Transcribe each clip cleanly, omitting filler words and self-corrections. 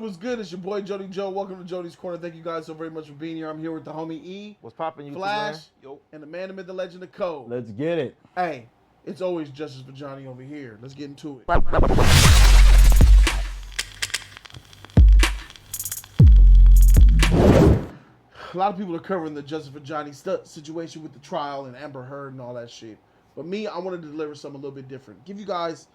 What's good? It's your boy Jody Joe. Welcome to Jody's Corner. Thank you guys so very much for being here. I'm here with the homie E, What's poppin', YouTube, Flash, man? Yo. and the man, the myth, the legend, the code. Let's get it. Hey, it's always justice for Johnny over here. Let's get into it. A lot of people are covering the Justice for Johnny situation with the trial and Amber Heard and all that shit. But me, I wanted to deliver something a little bit different. Give you guys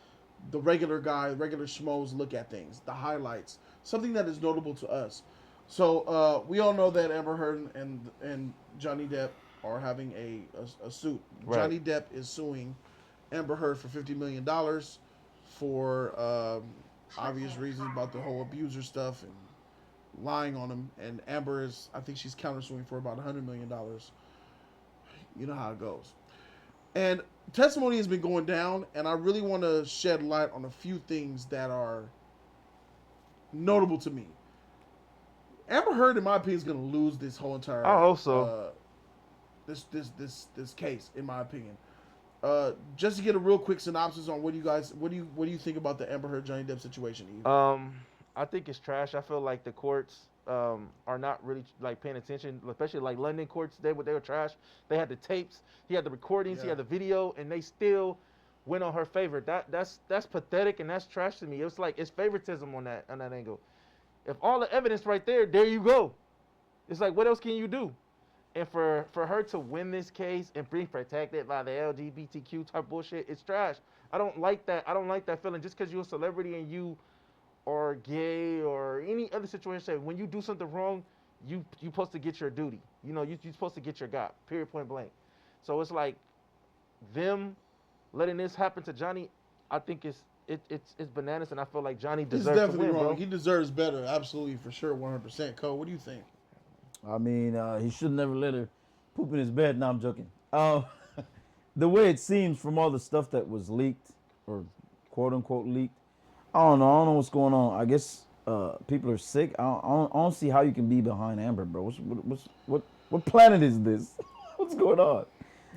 the regular guy, regular schmoes look at things, the highlights, something that is notable to us. So we all know that Amber Heard and Johnny Depp are having a suit. Right. Johnny Depp is suing Amber Heard for $50 million for obvious reasons about the whole abuser stuff and lying on him. And Amber is, I think she's countersuing for about $100 million. You know how it goes. And testimony has been going down, and I really want to shed light on a few things that are notable to me. Amber Heard, in my opinion, is going to lose this whole entire. I hope so. This case, in my opinion. Just to get a real quick synopsis on what do you think about the Amber Heard Johnny Depp situation, Eve? I think it's trash. I feel like the courts are not really like paying attention, especially like London courts. They were trash. They had the tapes, he had the recordings, he had the video, and they still went on her favor. That's pathetic and that's trash to me. It's like it's favoritism on that angle. If all the evidence right there you go. It's like what else can you do? And for her to win this case and be protected by the LGBTQ type bullshit, it's trash. I don't like that. I don't like that feeling. Just because you're a celebrity and you or gay or any other situation, when you do something wrong, you supposed to get your duty. You know, you're supposed to get your guy, period, point blank. So it's like them letting this happen to Johnny, I think it's bananas, and I feel like Johnny deserves to win, definitely wrong. bro. He deserves better, absolutely, for sure, 100%. Cole, what do you think? I mean, he should never let her poop in his bed. No, I'm joking. The way it seems from all the stuff that was leaked, or quote unquote leaked, I don't know what's going on. I guess people are sick. I don't see how you can be behind Amber, bro. What planet is this? What's going on?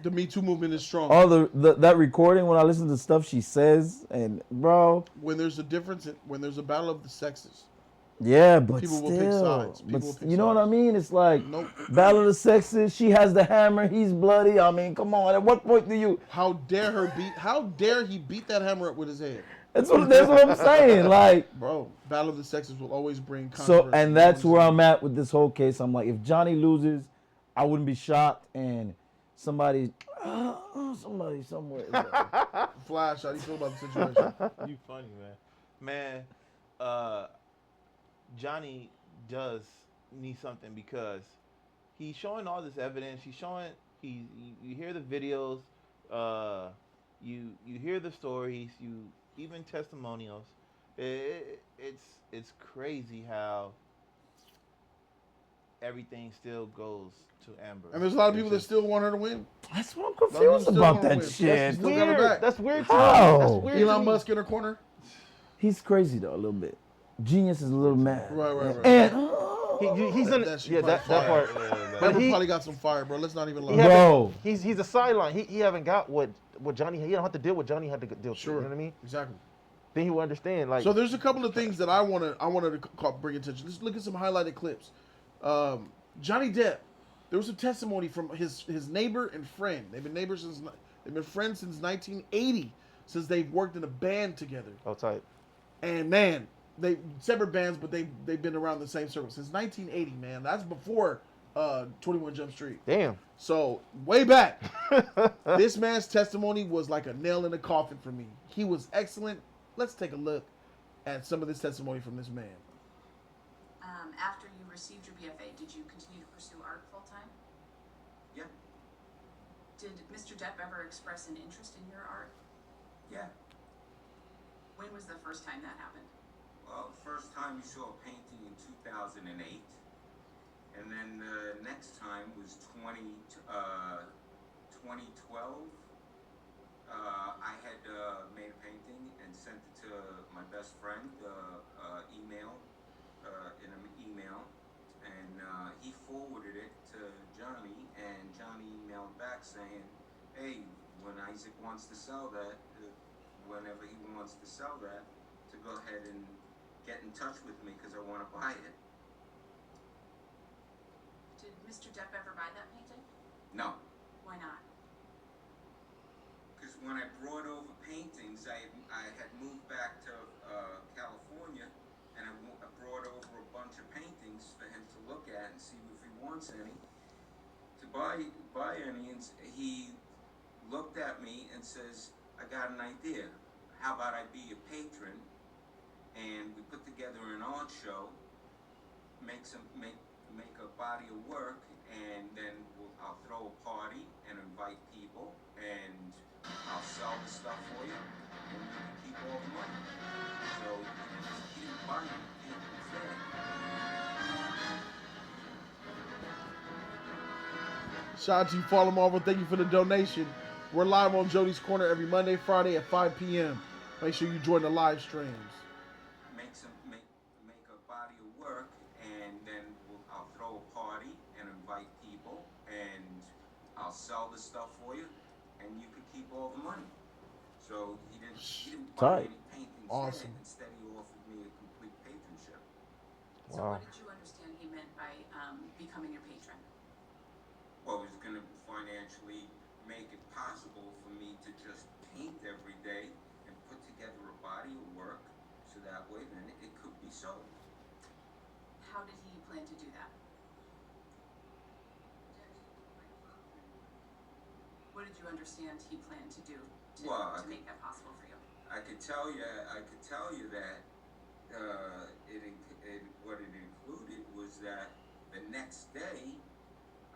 The Me Too movement is strong. All that recording, when I listen to stuff she says, and bro, When there's a difference, when there's a battle of the sexes, yeah, but people still, will pick sides. People but will pick you know what I sides. mean? It's like Nope. battle of the sexes. She has the hammer. He's bloody. I mean, come on. At what point do you? How dare he beat that hammer up with his head? That's what I'm saying. Like, Bro, battle of the sexes will always bring so, controversy. and that's where I'm at with this whole case. I'm like, if Johnny loses, I wouldn't be shocked, and somebody somewhere. Flash, how do you feel about the situation? You funny, man. Johnny does need something because he's showing all this evidence. You hear the videos, you hear the stories, you even testimonials. It's crazy how everything still goes to Amber. And there's a lot of people that still want her to win. That's what I'm confused about that shit. Still got her back. That's weird to How? me. That's weird to Elon me. Musk in her corner. He's crazy though, a little bit. Genius is a little mad. Right. And He's in that part. Amber he- probably got some fire, bro. Let's not even lie. Bro. He's a sideline. He haven't got what Johnny. He don't have to deal with Johnny had to deal with. Sure. You know what I mean? Exactly. Then he will understand. Like So there's a couple of things that I wanted to bring attention. Let's look at some highlighted clips. Johnny Depp. There was some testimony from his neighbor and friend. They've been friends since 1980, since they've worked in a band together. oh type. And man, they separate bands, but they've been around the same circle since 1980. Man, that's before 21 Jump Street. Damn. So way back, this man's testimony was like a nail in the coffin for me. He was excellent. Let's take a look at some of this testimony from this man. After you received your BFA, did you continue to pursue art full time? Yeah, Did Mr. Depp ever express an interest in your art? yeah. When was the first time that happened? Well, the first time you saw a painting in 2008, and then the next time was 2012. I had made a painting and sent it to my best friend, email, in an email, and he forwarded it to Johnny, and Johnny emailed back saying, hey, when Isaac wants to sell that, whenever he wants to sell that, to go ahead and get in touch with me because I want to buy it. Did Mr. Depp ever buy that painting? No, Why not? because when I brought over paintings, I had moved back to California, and I brought over a bunch of paintings for him to look at and see if he wants any, to buy any, and he looked at me and says, I got an idea. How about I be your patron, and we put together an art show, make a body of work, and then I'll throw a party and invite people, and I'll sell the stuff for you, and you can keep all the money. So he didn't buy any paintings there. Shout out to you, Follow Marvel. Thank you for the donation. We're live on Jody's Corner every Monday, Friday at 5 p.m. Make sure you join the live streams. Make a body of work, and then I'll throw a party and invite people, and I'll sell the stuff for you, and you could keep all the money. So he didn't buy Tight. any paintings Awesome. then. Instead, he offered me a complete patronship. So Wow. what did you understand he meant by becoming your patron? Well, it's going to financially make it possible for me to just paint every day and put together a body of work, so that way then it could be sold. How did he plan to do that? What did you understand he planned to do to make that possible for you? I could tell you that what it included was that the next day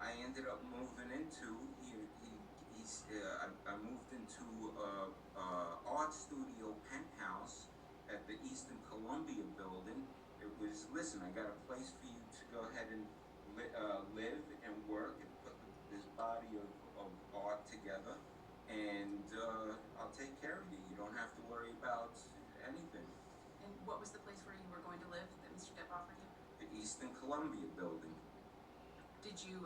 I ended up moving into I moved into a art studio penthouse at the Eastern Columbia building. It was, listen, I got a place for you to go ahead and live and work and put this body of art together, and I'll take care of you. You don't have to worry about anything. And what was the place where you were going to live that Mr. Depp offered you? The Eastern Columbia building. Did you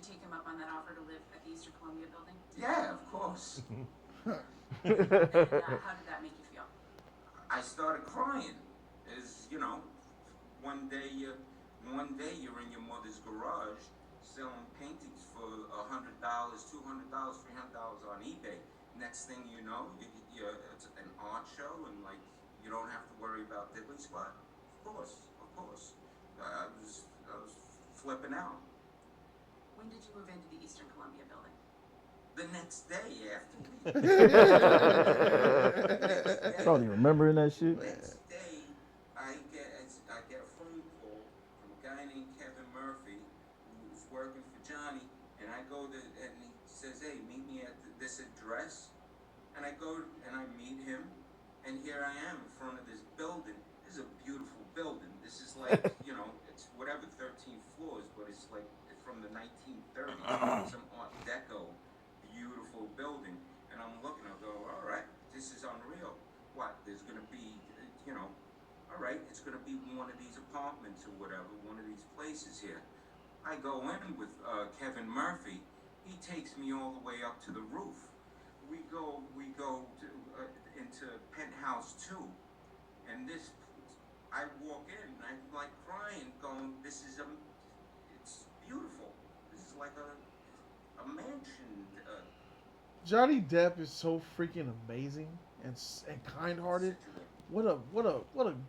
take him up on that offer to live at the Eastern Columbia building? Yeah, of course. And how did that make you feel? I started crying. As you know, one day you're in your mother's garage selling paintings for $100, $200, $300 on eBay. Next thing you know, it's an art show, and like you don't have to worry about diddly squat. Of course. I was flipping out. When did you move into the Eastern Columbia building? The next day after Probably remembering that shit. Next day, I get a phone call from a guy named Kevin Murphy, who was working for Johnny, and I go to, and he says, hey, meet me at this address, and I go and I meet him, and here I am in front of this building. This is a beautiful building. This is like, it's whatever 13 floors, but it's like from the 1930s, some Art Deco, beautiful building. And I'm looking, I go, all right, this is unreal. What, there's gonna be, all right, it's gonna be one of these apartments or whatever, one of these places here. I go in with Kevin Murphy. He takes me all the way up to the roof. We go to, into penthouse 2, and I walk in, and I'm like crying, going, this is it's beautiful. This is like a mansion. Johnny Depp is so freaking amazing and kind-hearted. What a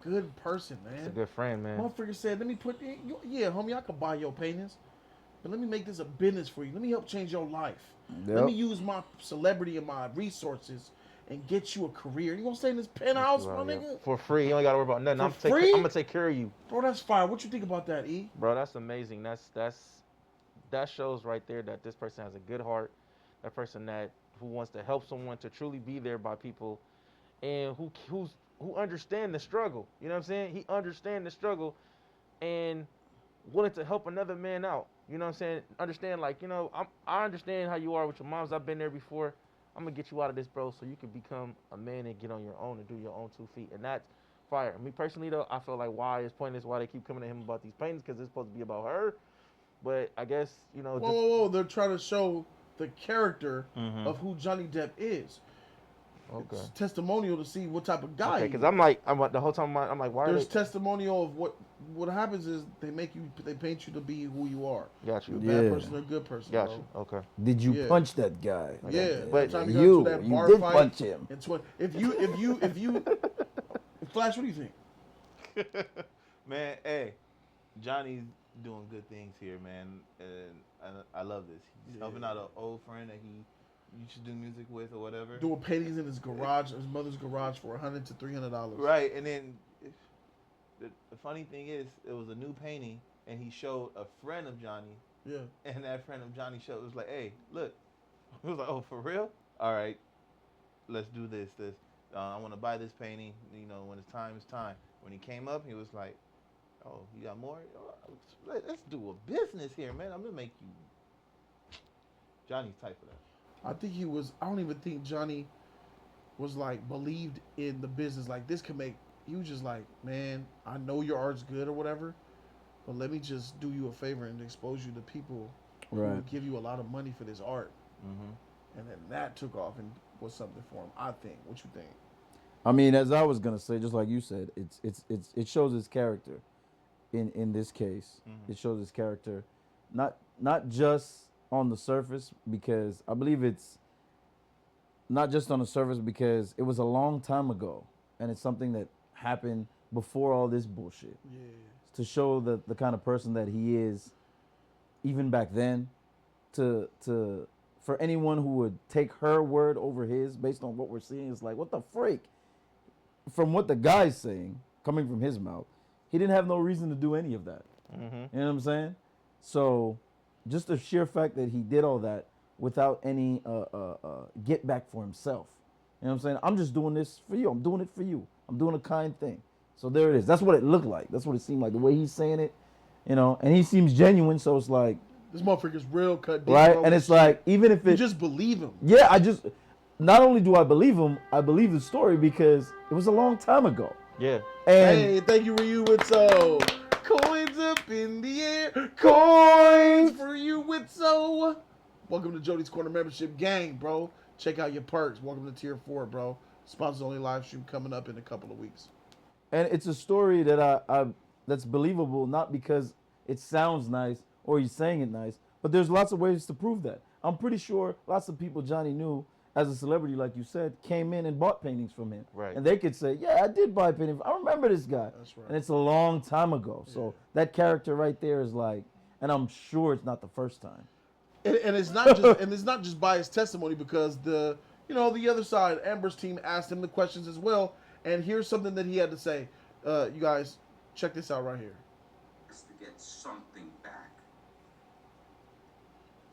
good person, man. He's a good friend, man. Motherfucker said, let me homie, I could buy your paintings, but let me make this a business for you. Let me help change your life. Let Yep. me use my celebrity and my resources and get you a career. You gonna stay in this penthouse, my nigga? For free. You ain't gotta worry about nothing. For free? I'm gonna take care of you. Bro, that's fire. What you think about that, E? Bro, that's amazing. That shows right there that this person has a good heart. That person who wants to help someone, to truly be there by people, and who understand the struggle. You know what I'm saying? He understand the struggle and willing to help another man out. You know what I'm saying? Understand, like, I understand how you are with your moms. I've been there before. I'm gonna get you out of this, bro, so you can become a man and get on your own and do your own 2 feet. And that's fire. Me personally, though, I feel like why it's pointless why they keep coming to him about these paintings, because it's supposed to be about her. But I guess, Whoa. They're trying to show the character of who Johnny Depp is. Okay. It's testimonial to see what type of guy. Okay, he because is. I'm like, the whole time I'm like, why are There's they? testimonial of what happens is they paint you to be who you are. Got You're a you. bad Yeah. person or a good person, Got bro. you. Okay. Did you Yeah. punch that guy? Yeah, But every time you got into that bar did fight, punch him. and if you, Flash, what do you think? Man, hey, Johnny's doing good things here, man, and I love this. He's helping out an old friend that he used to do music with or whatever. Doing paintings in his garage, his mother's garage, for $100 to $300. Right, and then the funny thing is, it was a new painting, and he showed a friend of Johnny, Yeah. and that friend of Johnny showed was like, "Hey, look," he was like, "Oh, for real? All right, let's do this. I want to buy this painting. You know, when it's time, it's time." When he came up, he was like, "Oh, you got more? Let's do a business here, man. I'm gonna make you." Johnny's type of that. I think he was. I don't even think Johnny was like believed in the business. Like this could make. He was just like, man, I know your art's good or whatever, but let me just do you a favor and expose you to people who will Right. give you a lot of money for this art. Mm-hmm. And then that took off and was something for him. I think. What you think? I mean, as I was gonna say, just like you said, it shows his character. In this case, Mhm. it shows his character, not just on the surface, because I believe it's not just on the surface because it was a long time ago, and it's something that happened before all this bullshit. Yeah. To show the kind of person that he is, even back then, to for anyone who would take her word over his based on what we're seeing, is like, what the freak? From what the guy's saying, coming from his mouth, he didn't have no reason to do any of that. Mm-hmm. You know what I'm saying? So, just the sheer fact that he did all that without any get back for himself. You know what I'm saying? I'm just doing this for you. I'm doing it for you. I'm doing a kind thing. So there it is. That's what it looked like. That's what it seemed like. The way he's saying it, you know, and he seems genuine. So it's like, This motherfucker's real cut deep. right? bro. And it's like, even if You it, just believe him. yeah, not only do I believe him, I believe the story because it was a long time ago. Yeah. And Hey, thank you, Ryu Witso. Coins up in the air. Coins for you, Witso. Welcome to Jody's Corner Membership Gang, bro. Check out your perks. Welcome to Tier 4, bro. Sponsors only live stream coming up in a couple of weeks. And it's a story that I that's believable, not because it sounds nice or he's saying it nice, but there's lots of ways to prove that. I'm pretty sure lots of people Johnny knew as a celebrity, like you said, came in and bought paintings from him. Right. And they could say, yeah, I did buy a painting. I remember this guy. That's right. And it's a long time ago. So that character right there is like, and I'm sure it's not the first time. And it's not just by his testimony, because the other side, Amber's team, asked him the questions as well. And here's something that he had to say. You guys, check this out right here. Is to get something back.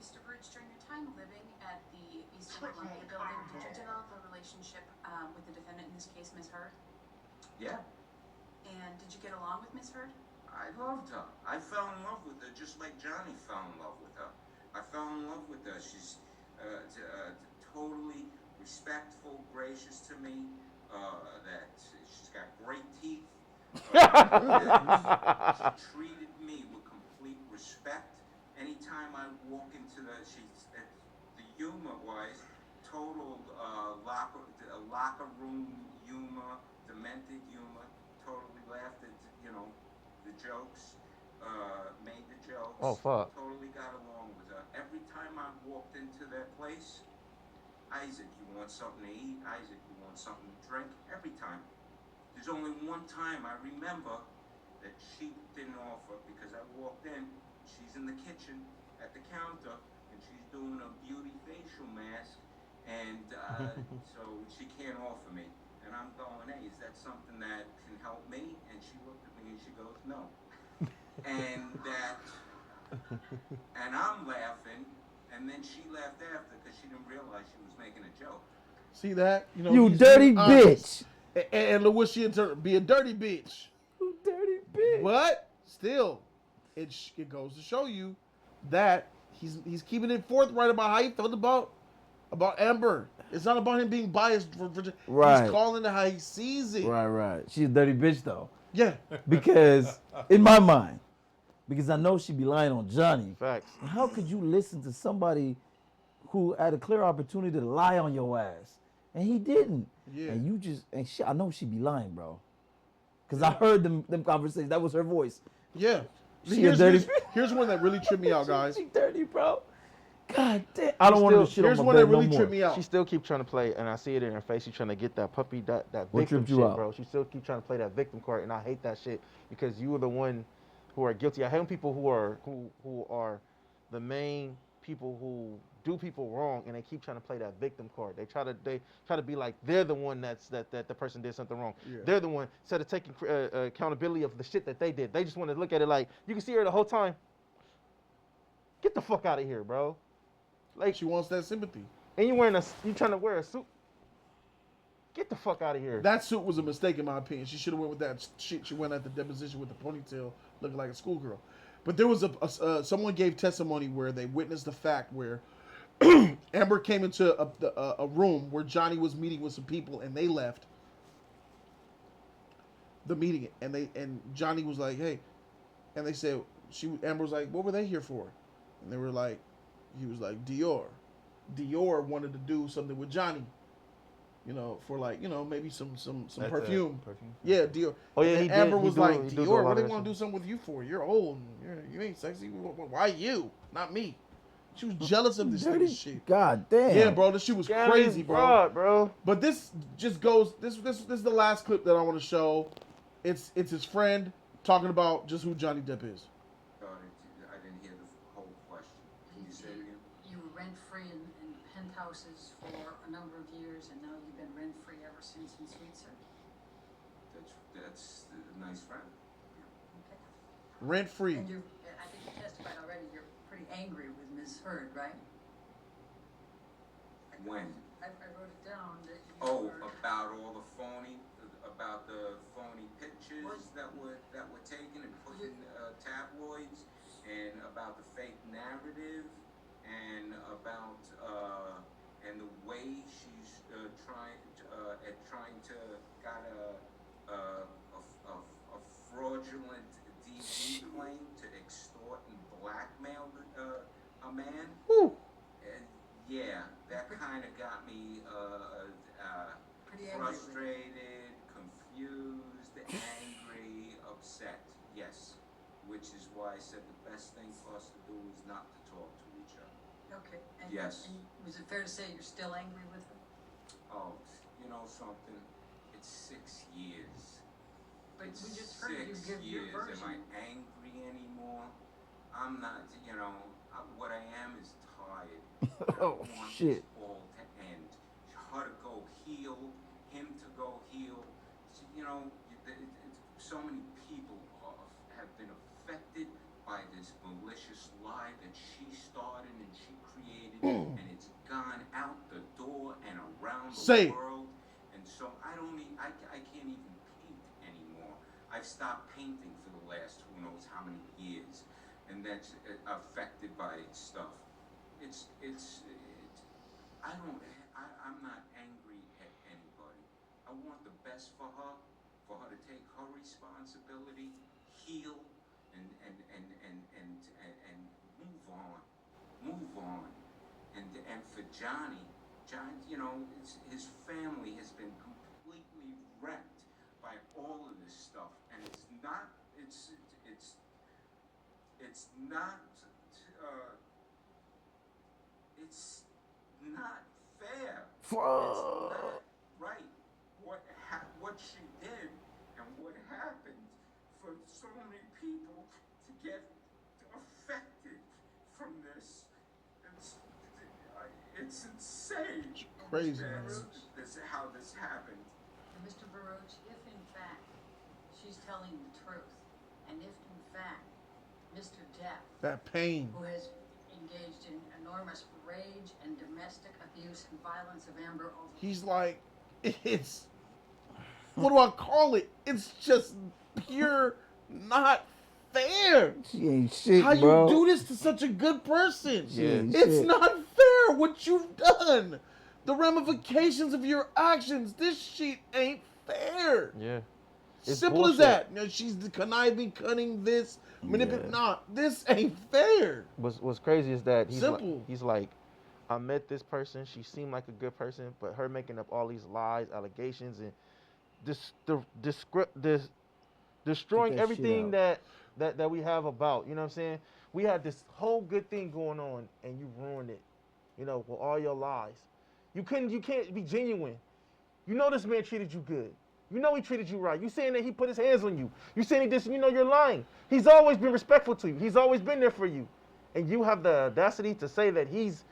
Mr. Birch, during your time living at the East Columbia building, did you develop a relationship with the defendant, in this case, Ms. Heard? Yeah, And did you get along with Ms. Heard? I loved her. I fell in love with her just like Johnny fell in love with her. I fell in love with her. She's totally respectful, gracious to me. That she's got great teeth. She treated me with complete respect. Anytime I walk into the humor-wise, total locker room humor, demented humor. Totally laughed at the jokes, made the jokes. Oh, fuck. Totally got along with her. Every time I walked into that place, Isaac, you want something to eat? Isaac, you want something to drink? Every time. There's only one time I remember that she didn't offer, because I walked in, she's in the kitchen at the counter, and she's doing a beauty facial mask, and so she can't offer me. And I'm going, hey, is that something that can help me? And she looked at me and she goes, no. And I'm laughing, and then she laughed after because she didn't realize she was making a joke. See that? You he's dirty being honest. bitch. And look what she interpreted. Be a dirty bitch. You dirty bitch. But still, it goes to show you that he's keeping it forthright about how he felt about Amber. It's not about him being biased. Right. He's calling it how he sees it. Right. She's a dirty bitch though. Yeah. Because in my mind, because I know she be lying on Johnny. Facts. How could you listen to somebody who had a clear opportunity to lie on your ass and he didn't. Yeah. And you just and I know she be lying, bro. Cause I heard them conversations. That was her voice. Yeah. She a dirty. Here's one that really tripped me out, guys. She dirty, bro. God damn. I don't want to do shit on Here's my one that bed no really more. tripped me out. She still keep trying to play, and I see it in her face. She's trying to get that puppy, that What victim tripped you shit, out? bro. She still keep trying to play that victim card, and I hate that shit because you are the one who are guilty. I hate when people who are the main people who do people wrong, and they keep trying to play that victim card. They try to be like they're the one that the person did something wrong. Yeah. They're the one instead of taking accountability of the shit that they did. They just want to look at it like you can see her the whole time. Get the fuck out of here, bro. Like She wants that sympathy. and you trying to wear a suit. Get the fuck out of here. That suit was a mistake in my opinion. She should have went with that shit. She went at the deposition with the ponytail, looking like a schoolgirl. But there was someone gave testimony where they witnessed the fact where Amber came into a room where Johnny was meeting with some people, and they left the meeting, and Johnny was like, "Hey," and they said Amber was like, "What were they here for?" And they were like, he was like, Dior wanted to do something with Johnny, you know, for like, you know, maybe some That's perfume. perfume. Yeah, Dior. Oh, yeah, And he did. Amber He was do- like, he do a Dior, lot what of they that want to shit. do something with you for? You're old. And you ain't sexy. Why you? Not me. She was jealous of this Dirty nigga shit. God damn. Yeah, bro, this shit was Damn, crazy, this bro. broad, bro. But this just goes. This is the last clip that I want to show. It's his friend talking about just who Johnny Depp is. I didn't hear the whole question. Can you say it again? You were rent-free in penthouses for a number of years, and now you've been rent-free ever since in Sweetser. That's a nice friend. Okay. Rent free. And I think you testified already, you're pretty angry with Ms. Heard, right? When? I wrote it down that you Oh, were... about the phony pictures What? that were taken and put in tabloids, and about the fake narrative, and about and the way she's trying to got a fraudulent DV claim to extort and blackmail a man. Whew. And yeah, that kind of got me Pretty angry with it. frustrated, confused, angry, upset. Yes, which is why I said the best thing for us to do is not to talk to each other. Okay. And, Yes. And was it fair to say you're still angry with her? Oh, you know something? It's 6 years. But It's we just heard you 6 give your years. version. Am I angry anymore? I'm not. You know, what I am is tired. Oh, I want shit. this all to end. Her to go heal, him to go heal. So, you know, so many people have been affected by this malicious lie that she started and she created, and it's gone out the door and around the Say it. world. And so I can't even paint anymore. I've stopped painting for the last who knows how many years, and that's affected by stuff. I'm not angry at anybody. I want the best for her to take her responsibility, heal, and move on. And for Johnny, you know, his family has been completely wrecked by all of this stuff, and it's not fair. It's not right what she did and what happened for so many people to get affected from this. It's insane. It's crazy, man. How this happened. And Mr. Baruch, if in fact she's telling the truth, and if in fact Mr. Depp, That pain. who has engaged in enormous rage and domestic abuse and violence of Amber over... He's like, it's, what do I call it? It's just pure not fair. She ain't shit, How bro. you do this to such a good person? She ain't It's shit. not fair what you've done. The ramifications of your actions. This shit ain't fair. Yeah. It's Simple bullshit. as that. You know, she's the conniving, cunning, this, manipulating. Nah, this ain't fair. What's crazy is that he's Simple. like I met this person. She seemed like a good person, but her making up all these lies, allegations, and this, this destroying that shit everything out. that we have about. You know what I'm saying? We had this whole good thing going on, and you ruined it. You know, with all your lies. You can't be genuine. You know this man treated you good. You know he treated you right. You saying that he put his hands on you. You saying he did. You know you're lying. He's always been respectful to you. He's always been there for you, and you have the audacity to say that he's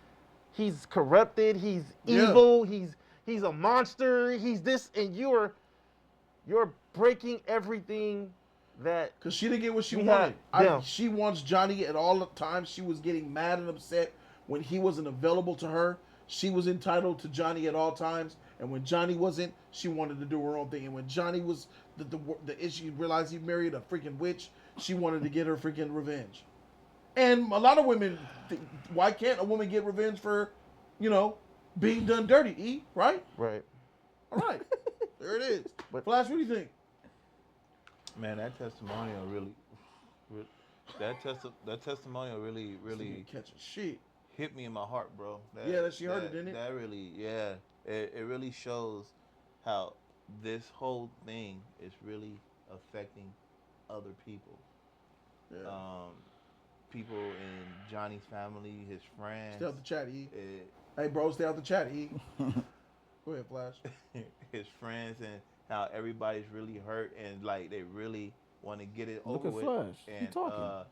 corrupted. He's Yeah. evil. He's a monster. He's this, and you're breaking everything that. Because she didn't get what she We wanted. had them. She wants Johnny at all the times. She was getting mad and upset when he wasn't available to her. She was entitled to Johnny at all times. And when Johnny wasn't, she wanted to do her own thing. And when Johnny was the issue, realized he married a freaking witch, she wanted to get her freaking revenge. And a lot of women, why can't a woman get revenge for, being done dirty? E, right? Right. All right. There it is. But- Flash, what do you think? Man, that testimonial that testimonial really Catching shit. hit me in my heart, bro. She heard it, didn't it? That really, yeah. It really shows how this whole thing is really affecting other people. Yeah. People in Johnny's family, his friends. Stay out the chat, E. it- Hey, bro, stay out the chat, E. Go ahead, Flash. his friends, and how everybody's really hurt and like they really want to get it Look over at with. Flash. He And talking.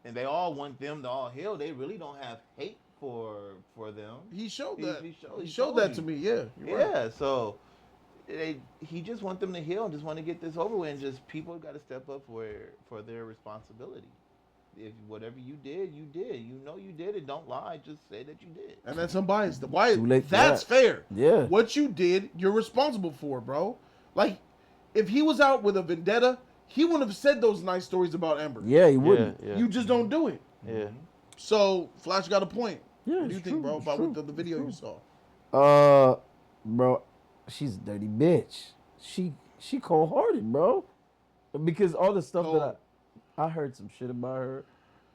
and they all want them to all heal. They really don't have hate for them. He showed that. He He showed showed that you. to me. Yeah. You're Yeah, right. so he just want them to heal and just want to get this over with, and just people got to step up for their responsibility. If whatever you did, you did. You know you did it. Don't lie. Just say that you did. And that's unbiased. Why? Too late for That's that. fair. Yeah. What you did, you're responsible for, bro. Like, if he was out with a vendetta, he wouldn't have said those nice stories about Amber. Yeah, he wouldn't. Yeah. You just don't do it. Yeah. So Flash got a point. Yeah, What do you it's think, true, bro, it's about true, the video you it's saw? Bro, she's a dirty bitch. She cold hearted, bro. Because all the stuff Cold. that I heard some shit about her.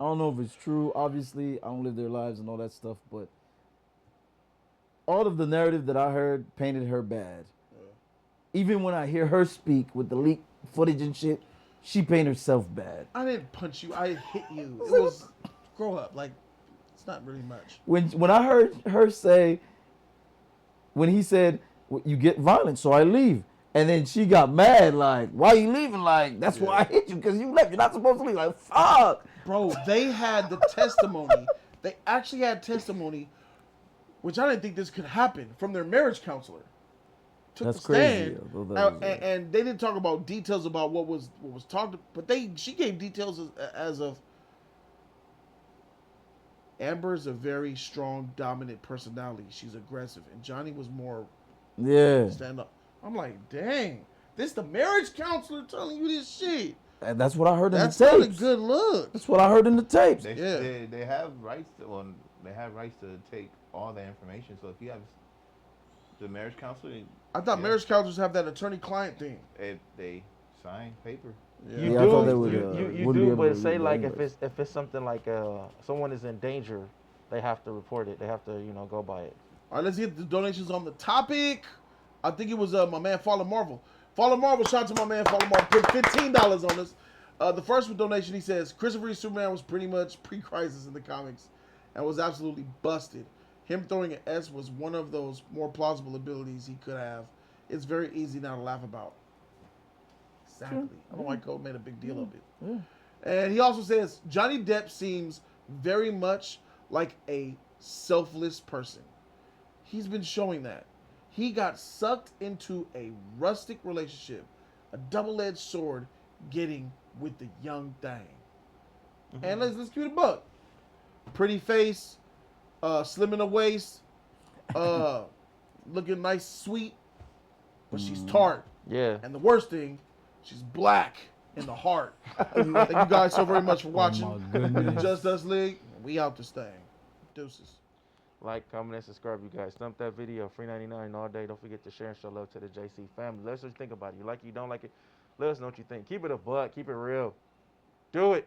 I don't know if it's true. Obviously, I don't live their lives and all that stuff, but all of the narrative that I heard painted her bad. Even when I hear her speak with the leaked footage and shit, she painted herself bad. I didn't punch you. I hit you. It was grow up. Like, it's not really much. When I heard her say, when he said, "You get violent, so I leave," and then she got mad, like, "Why you leaving?" Like, that's why I hit you, because you left. You're not supposed to leave. Like, fuck. Bro, they had the testimony. They actually had testimony, which I didn't think this could happen, from their marriage counselor. Took That's the stand, crazy, although that was, and they didn't talk about details about what was talked, but she gave details as of Amber's a very strong, dominant personality. She's aggressive, and Johnny was more Yeah. stand up. I'm like, dang, this the marriage counselor telling you this shit. And that's what I heard in That's the not a tapes. good look. That's what I heard in the tapes. They have rights to take all the information. So if you have the marriage counselor, I thought Yeah. marriage counselors have that attorney-client thing. if they sign paper. You Yeah, I thought do, they would, you wouldn't be do, able but to say read like that if it's something like someone is in danger, they have to report it. They have to go by it. All right, let's get the donations on the topic. I think it was my man Fallen Marvel. Fallen Marvel, shout out to my man Fallen Marvel, put $15 on us. The first donation, he says, Christopher Reeve Superman was pretty much pre-crisis in the comics and was absolutely busted. Him throwing an S was one of those more plausible abilities he could have. It's very easy now to laugh about. Exactly. I don't know why Cole made a big deal of it. Yeah. And he also says, Johnny Depp seems very much like a selfless person. He's been showing that. He got sucked into a rustic relationship, a double-edged sword, getting with the young thing. And let's keep it a buck. Pretty face, slim in the waist, looking nice, sweet, but she's tart. Yeah. And the worst thing, she's black in the heart. Thank you guys so very much for watching. Oh my goodness. Just Us League. We out this thing. Deuces. Like, comment, and subscribe, you guys. Thump that video. Free 99 all day. Don't forget to share and show love to the JC family. Let us know what you think about it. You like it, you don't like it. Let us know what you think. Keep it a buck. Keep it real. Do it.